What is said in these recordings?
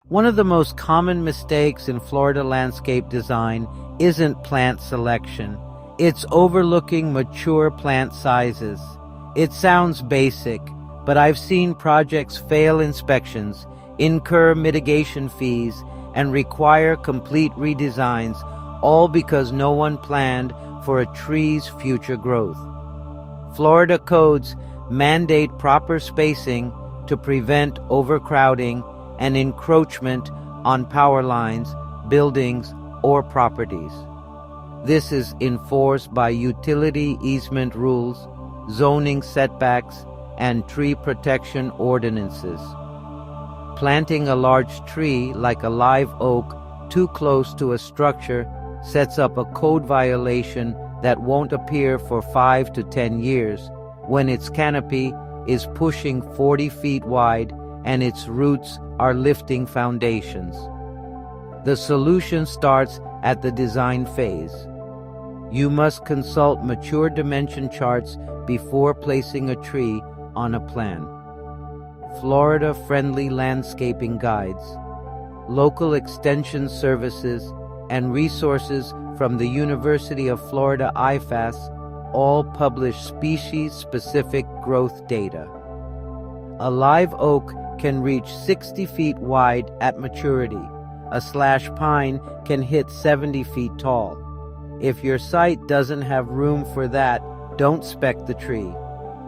One of the most common mistakes in Florida landscape design isn't plant selection. It's overlooking mature plant sizes. It sounds basic, but I've seen projects fail inspections, incur mitigation fees, and require complete redesigns, all because no one planned for a tree's future growth. Florida codes mandate proper spacing to prevent overcrowding and encroachment on power lines, buildings, or properties. This is enforced by utility easement rules, zoning setbacks, and tree protection ordinances. Planting a large tree like a live oak too close to a structure sets up a code violation that won't appear for 5 to 10 years when its canopy is pushing 40 feet wide and its roots are lifting foundations. The solution starts at the design phase. You must consult mature dimension charts before placing a tree on a plan. Florida-Friendly Landscaping guides, local extension services, and resources from the University of Florida IFAS all publish species-specific growth data. A live oak can reach 60 feet wide at maturity. A slash pine can hit 70 feet tall. If your site doesn't have room for that, don't spec the tree.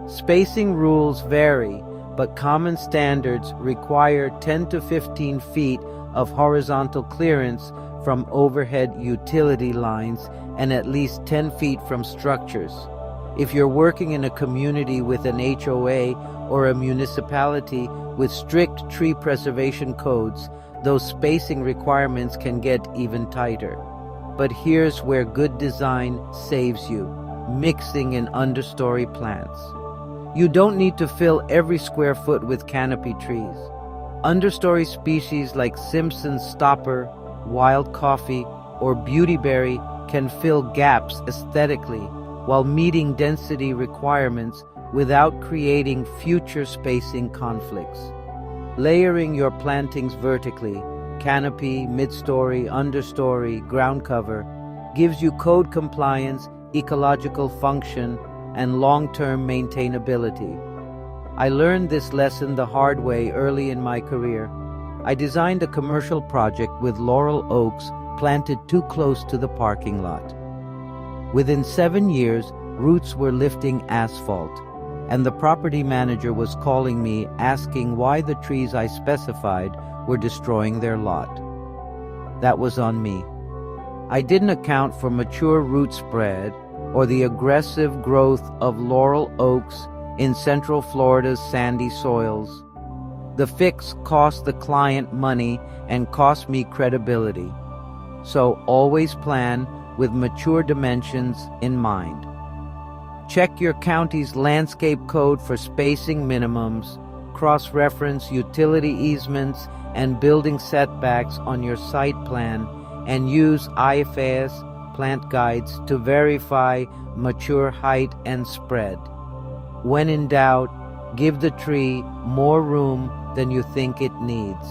Spacing rules vary, but common standards require 10 to 15 feet of horizontal clearance from overhead utility lines and at least 10 feet from structures. If you're working in a community with an HOA or a municipality with strict tree preservation codes, those spacing requirements can get even tighter. But here's where good design saves you: mixing in understory plants. You don't need to fill every square foot with canopy trees. Understory species like Simpson's stopper, wild coffee, or beautyberry can fill gaps aesthetically while meeting density requirements without creating future spacing conflicts. Layering your plantings vertically, canopy, mid-story, understory, ground cover, gives you code compliance, ecological function, and long-term maintainability. I learned this lesson the hard way early in my career. I designed a commercial project with laurel oaks planted too close to the parking lot. Within 7 years, roots were lifting asphalt, and the property manager was calling me asking why the trees I specified were destroying their lot. That was on me. I didn't account for mature root spread or the aggressive growth of laurel oaks in Central Florida's sandy soils. The fix cost the client money and cost me credibility. So always plan with mature dimensions in mind. Check your county's landscape code for spacing minimums, cross-reference utility easements and building setbacks on your site plan, and use IFAS plant guides to verify mature height and spread. When in doubt, give the tree more room than you think it needs.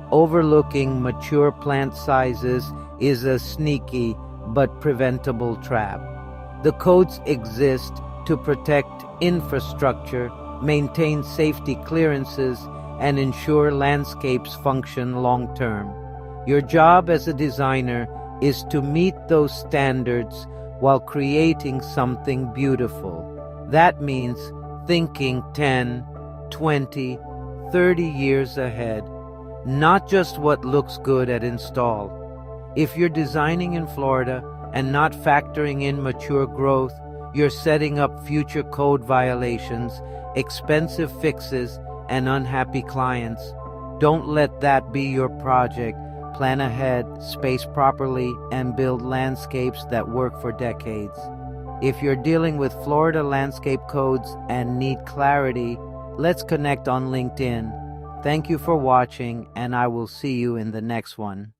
Overlooking mature plant sizes is a sneaky but preventable trap. The codes exist to protect infrastructure, maintain safety clearances, and ensure landscapes function long-term. Your job as a designer is to meet those standards while creating something beautiful. That means thinking 10, 20, 30 years ahead, not just what looks good at install. If you're designing in Florida and not factoring in mature growth, you're setting up future code violations, expensive fixes, and unhappy clients. Don't let that be your project. Plan ahead, space properly, and build landscapes that work for decades. If you're dealing with Florida landscape codes and need clarity, let's connect on LinkedIn. Thank you for watching, and I will see you in the next one.